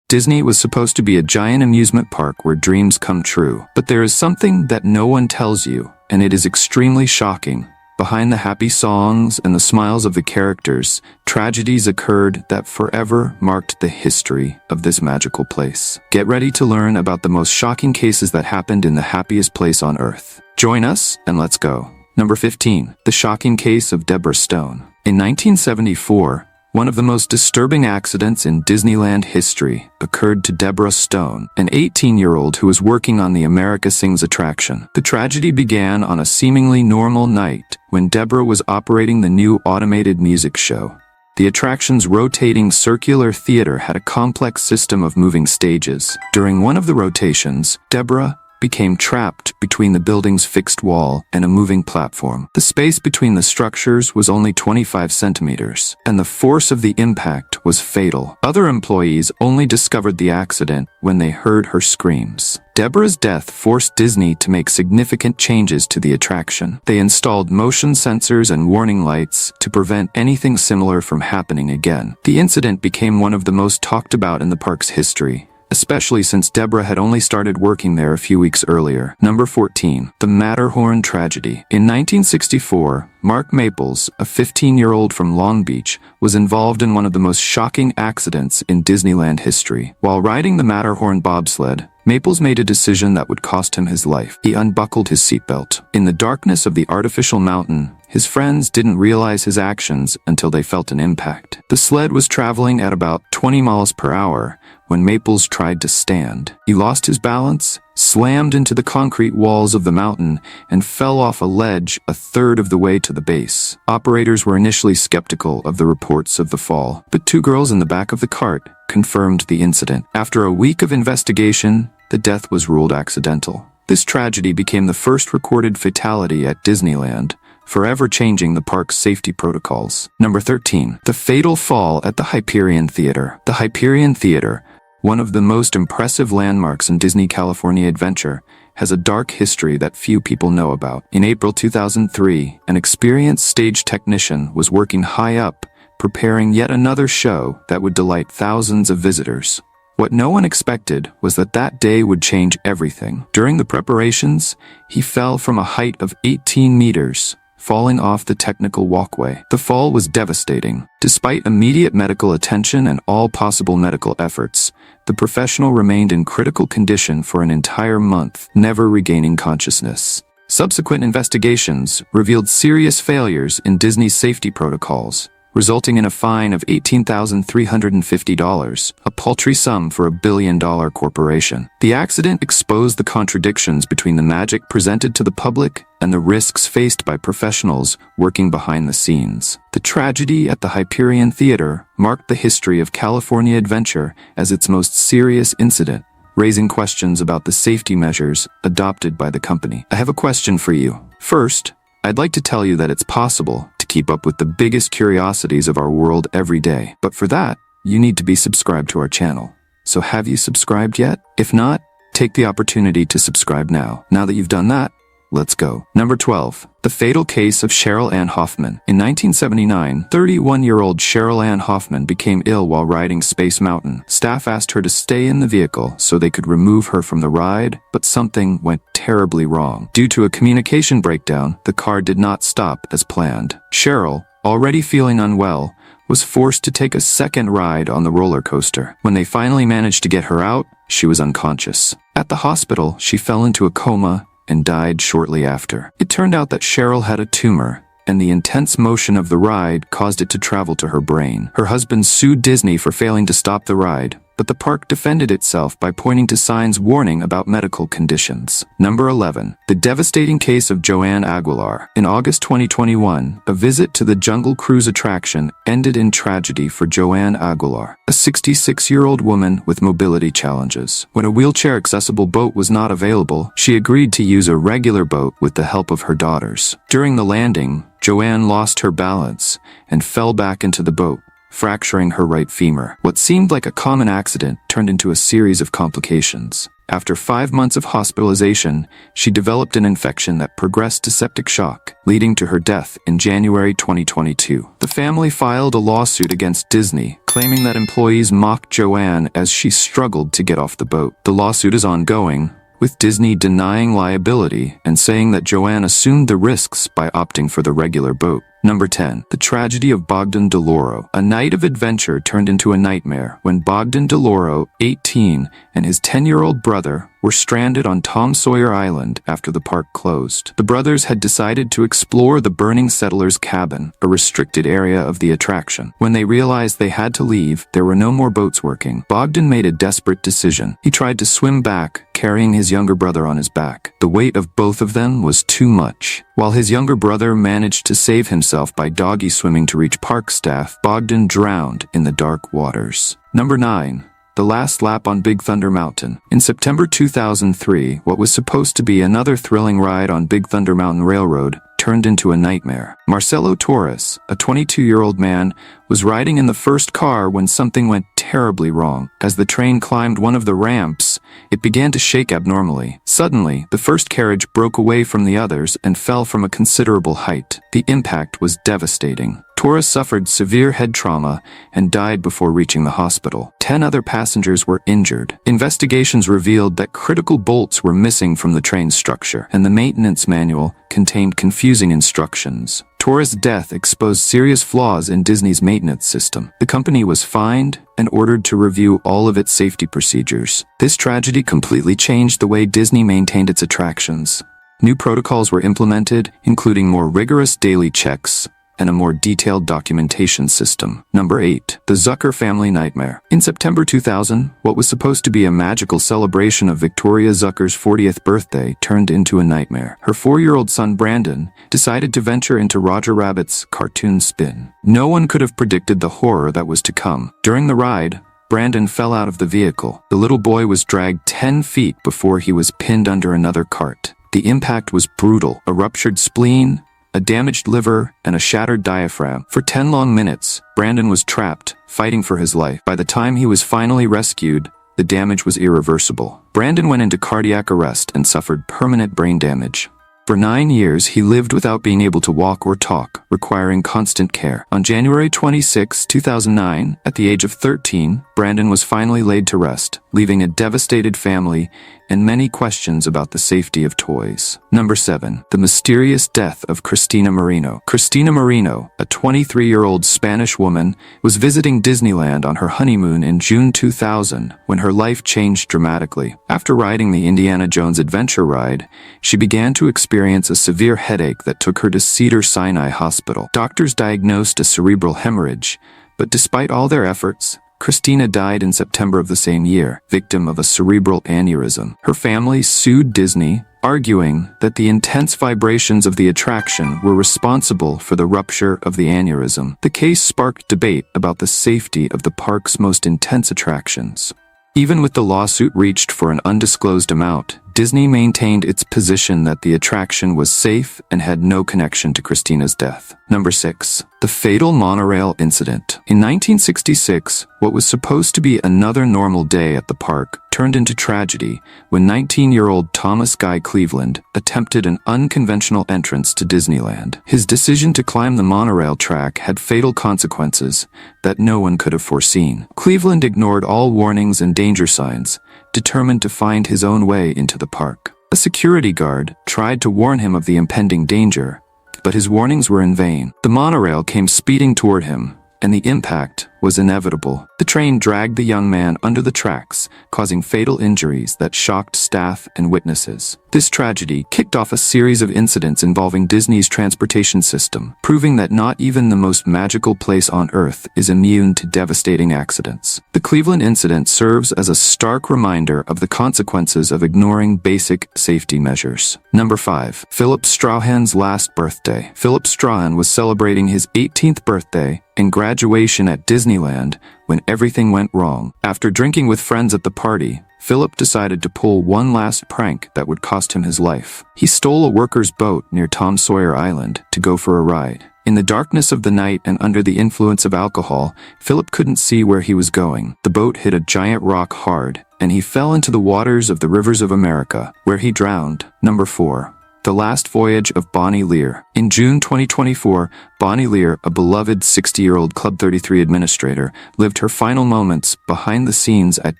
Disney was supposed to be a giant amusement park where dreams come true. But there is something that no one tells you, and it is extremely shocking. Behind the happy songs and the smiles of the characters, tragedies occurred that forever marked the history of this magical place. Get ready to learn about the most shocking cases that happened in the happiest place on Earth. Join us and let's go. Number 15. The shocking case of Deborah Stone. In 1974, one of the most disturbing accidents in Disneyland history occurred to Deborah Stone, an 18-year-old who was working on the America Sings attraction. The tragedy began on a seemingly normal night when Deborah was operating the new automated music show. The attraction's rotating circular theater had a complex system of moving stages. During one of the rotations, Deborah became trapped between the building's fixed wall and a moving platform. The space between the structures was only 25 centimeters, and the force of the impact was fatal. Other employees only discovered the accident when they heard her screams. Deborah's death forced Disney to make significant changes to the attraction. They installed motion sensors and warning lights to prevent anything similar from happening again. The incident became one of the most talked about in the park's history, especially since Deborah had only started working there a few weeks earlier. Number 14. The Matterhorn Tragedy. In 1964, Mark Maples, a 15-year-old from Long Beach, was involved in one of the most shocking accidents in Disneyland history. While riding the Matterhorn bobsled, Maples made a decision that would cost him his life. He unbuckled his seatbelt. In the darkness of the artificial mountain, his friends didn't realize his actions until they felt an impact. The sled was traveling at about 20 miles per hour when Maples tried to stand. He lost his balance, slammed into the concrete walls of the mountain, and fell off a ledge a third of the way to the base. Operators were initially skeptical of the reports of the fall, but two girls in the back of the cart confirmed the incident. After a week of investigation, the death was ruled accidental. This tragedy became the first recorded fatality at Disneyland, forever changing the park's safety protocols. Number 13. The fatal fall at the Hyperion Theater. The Hyperion Theater, one of the most impressive landmarks in Disney California Adventure, has a dark history that few people know about. In April 2003, an experienced stage technician was working high up, preparing yet another show that would delight thousands of visitors. What no one expected was that that day would change everything. During the preparations, he fell from a height of 18 meters, falling off the technical walkway. The fall was devastating. Despite immediate medical attention and all possible medical efforts, the professional remained in critical condition for an entire month, never regaining consciousness. Subsequent investigations revealed serious failures in Disney's safety protocols, resulting in a fine of $18,350, a paltry sum for a billion-dollar corporation. The accident exposed the contradictions between the magic presented to the public and the risks faced by professionals working behind the scenes. The tragedy at the Hyperion Theater marked the history of California Adventure as its most serious incident, raising questions about the safety measures adopted by the company. I have a question for you. First, I'd like to tell you that it's possible to keep up with the biggest curiosities of our world every day. But for that, you need to be subscribed to our channel. So have you subscribed yet? If not, take the opportunity to subscribe now. Now that you've done that, let's go. Number 12. The fatal case of Cheryl Ann Hoffman. In 1979, 31-year-old Cheryl Ann Hoffman became ill while riding Space Mountain. Staff asked her to stay in the vehicle so they could remove her from the ride, but something went terribly wrong. Due to a communication breakdown, the car did not stop as planned. Cheryl, already feeling unwell, was forced to take a second ride on the roller coaster. When they finally managed to get her out, she was unconscious. At the hospital, she fell into a coma and died shortly after. It turned out that Cheryl had a tumor, and the intense motion of the ride caused it to travel to her brain. Her husband sued Disney for failing to stop the ride, but the park defended itself by pointing to signs warning about medical conditions. Number 11. The devastating case of Joanne Aguilar. In August 2021, a visit to the Jungle Cruise attraction ended in tragedy for Joanne Aguilar, a 66-year-old woman with mobility challenges. When a wheelchair-accessible boat was not available, she agreed to use a regular boat with the help of her daughters. During the landing, Joanne lost her balance and fell back into the boat, fracturing her right femur. What seemed like a common accident turned into a series of complications. After 5 months of hospitalization, she developed an infection that progressed to septic shock, leading to her death in January 2022. The family filed a lawsuit against Disney, claiming that employees mocked Joanne as she struggled to get off the boat. The lawsuit is ongoing, with Disney denying liability and saying that Joanne assumed the risks by opting for the regular boat. Number 10. The tragedy of Bogden Deloro. A night of adventure turned into a nightmare when Bogden Deloro, 18, and his 10-year-old brother were stranded on Tom Sawyer Island after the park closed. The brothers had decided to explore the burning settler's cabin, a restricted area of the attraction. When they realized they had to leave, there were no more boats working. Bogden made a desperate decision. He tried to swim back, carrying his younger brother on his back. The weight of both of them was too much. While his younger brother managed to save himself by doggy swimming to reach park staff, Bogden drowned in the dark waters. Number 9. The last lap on Big Thunder Mountain. In September 2003, what was supposed to be another thrilling ride on Big Thunder Mountain Railroad turned into a nightmare. Marcelo Taurus, a 22-year-old man, was riding in the first car when something went terribly wrong. As the train climbed one of the ramps, it began to shake abnormally. Suddenly, the first carriage broke away from the others and fell from a considerable height. The impact was devastating. Taurus suffered severe head trauma and died before reaching the hospital. 10 other passengers were injured. Investigations revealed that critical bolts were missing from the train's structure, and the maintenance manual contained confusing instructions. Taurus' death exposed serious flaws in Disney's maintenance system. The company was fined and ordered to review all of its safety procedures. This tragedy completely changed the way Disney maintained its attractions. New protocols were implemented, including more rigorous daily checks and a more detailed documentation system. Number 8. The Zucker family nightmare. In September 2000, what was supposed to be a magical celebration of Victoria Zucker's 40th birthday turned into a nightmare. Her 4-year-old son Brandon decided to venture into Roger Rabbit's cartoon spin. No one could have predicted the horror that was to come. During the ride, Brandon fell out of the vehicle. The little boy was dragged 10 feet before he was pinned under another cart. The impact was brutal. A ruptured spleen, a damaged liver, and a shattered diaphragm. For 10 long minutes, Brandon was trapped, fighting for his life. By the time he was finally rescued, the damage was irreversible. Brandon went into cardiac arrest and suffered permanent brain damage. For 9 years, he lived without being able to walk or talk, requiring constant care. On January 26, 2009, at the age of 13, Brandon was finally laid to rest, leaving a devastated family and many questions about the safety of toys. Number 7. The mysterious death of Christina Marino. Christina Marino, a 23-year-old Spanish woman, was visiting Disneyland on her honeymoon in June 2000 when her life changed dramatically. After riding the Indiana Jones adventure ride, she began to experience a severe headache that took her to Cedars-Sinai Hospital. Doctors diagnosed a cerebral hemorrhage, but despite all their efforts, Christina died in September of the same year, victim of a cerebral aneurysm. Her family sued Disney, arguing that the intense vibrations of the attraction were responsible for the rupture of the aneurysm. The case sparked debate about the safety of the park's most intense attractions. Even with the lawsuit reached for an undisclosed amount, Disney maintained its position that the attraction was safe and had no connection to Christina's death. Number 6. The fatal monorail incident. In 1966, what was supposed to be another normal day at the park turned into tragedy when 19-year-old Thomas Guy Cleveland attempted an unconventional entrance to Disneyland. His decision to climb the monorail track had fatal consequences that no one could have foreseen. Cleveland ignored all warnings and danger signs, determined to find his own way into the park. A security guard tried to warn him of the impending danger, but his warnings were in vain. The monorail came speeding toward him, and the impact was inevitable. The train dragged the young man under the tracks, causing fatal injuries that shocked staff and witnesses. This tragedy kicked off a series of incidents involving Disney's transportation system, proving that not even the most magical place on Earth is immune to devastating accidents. The Cleveland incident serves as a stark reminder of the consequences of ignoring basic safety measures. Number 5. Philip Strahan's last birthday. Philip Strahan was celebrating his 18th birthday and graduation at Disneyland when everything went wrong. After drinking with friends at the party, Philip decided to pull one last prank that would cost him his life. He stole a worker's boat near Tom Sawyer Island to go for a ride. In the darkness of the night and under the influence of alcohol, Philip couldn't see where he was going. The boat hit a giant rock hard, and he fell into the waters of the rivers of America, where he drowned. Number 4. The Last Voyage of Bonnie Lear. In June 2024, Bonnie Lear, a beloved 60-year-old Club 33 administrator, lived her final moments behind the scenes at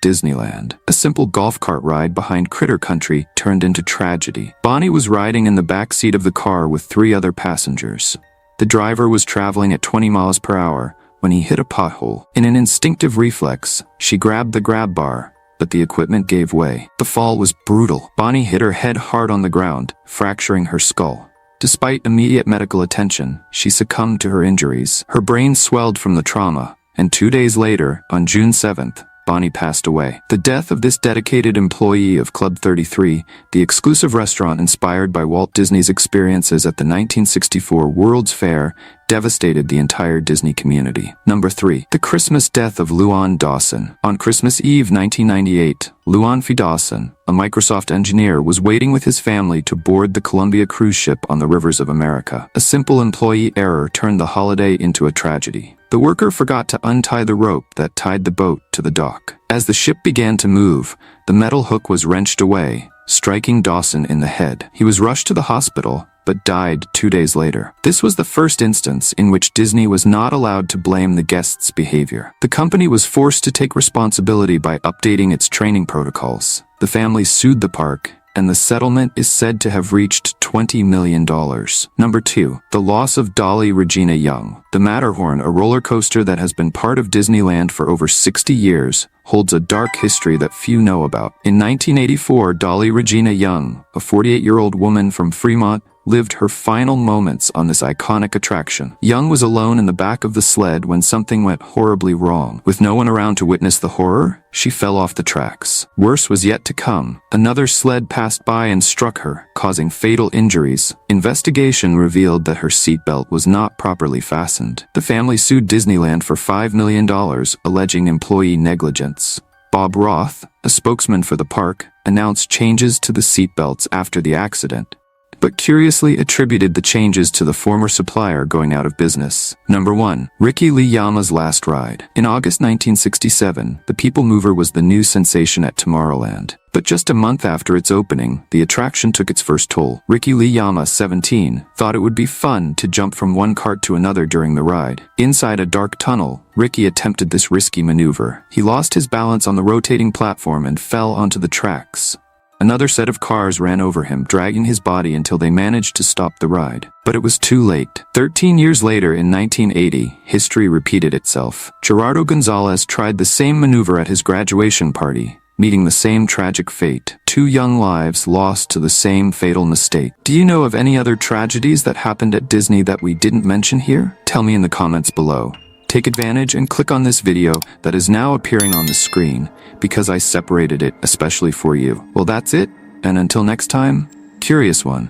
Disneyland. A simple golf cart ride behind Critter Country turned into tragedy. Bonnie was riding in the back seat of the car with 3 other passengers. The driver was traveling at 20 miles per hour when he hit a pothole. In an instinctive reflex, she grabbed the grab bar, but the equipment gave way. The fall was brutal. Bonnie hit her head hard on the ground, fracturing her skull. Despite immediate medical attention, she succumbed to her injuries. Her brain swelled from the trauma, and 2 days later, on June 7th, Bonnie passed away. The death of this dedicated employee of Club 33, the exclusive restaurant inspired by Walt Disney's experiences at the 1964 World's Fair, devastated the entire Disney community. Number 3. The Christmas death of Luan Dawson. On Christmas Eve 1998, Luan Dawson, a Microsoft engineer, was waiting with his family to board the Columbia cruise ship on the rivers of America. A simple employee error turned the holiday into a tragedy. The worker forgot to untie the rope that tied the boat to the dock. As the ship began to move, the metal hook was wrenched away, striking Dawson in the head. He was rushed to the hospital, but died 2 days later. This was the first instance in which Disney was not allowed to blame the guests' behavior. The company was forced to take responsibility by updating its training protocols. The family sued the park, and the settlement is said to have reached $20 million. Number 2. The loss of Dolly Regina Young. The Matterhorn, a roller coaster that has been part of Disneyland for over 60 years, holds a dark history that few know about. In 1984, Dolly Regina Young, a 48-year-old woman from Fremont, lived her final moments on this iconic attraction. Young was alone in the back of the sled when something went horribly wrong. With no one around to witness the horror, she fell off the tracks. Worse was yet to come. Another sled passed by and struck her, causing fatal injuries. Investigation revealed that her seatbelt was not properly fastened. The family sued Disneyland for $5 million, alleging employee negligence. Bob Roth, a spokesman for the park, announced changes to the seatbelts after the accident, but curiously attributed the changes to the former supplier going out of business. Number 1. Ricky Liyamas' last ride. In August 1967, the People Mover was the new sensation at Tomorrowland. But just a month after its opening, the attraction took its first toll. Ricky Liyamas, 17, thought it would be fun to jump from one cart to another during the ride. Inside a dark tunnel, Ricky attempted this risky maneuver. He lost his balance on the rotating platform and fell onto the tracks. Another set of cars ran over him, dragging his body until they managed to stop the ride. But it was too late. 13 years later, in 1980, history repeated itself. Gerardo Gonzalez tried the same maneuver at his graduation party, meeting the same tragic fate. 2 young lives lost to the same fatal mistake. Do you know of any other tragedies that happened at Disney that we didn't mention here? Tell me in the comments below. Take advantage and click on this video that is now appearing on the screen, because I separated it especially for you. Well, that's it, and until next time, Curious One.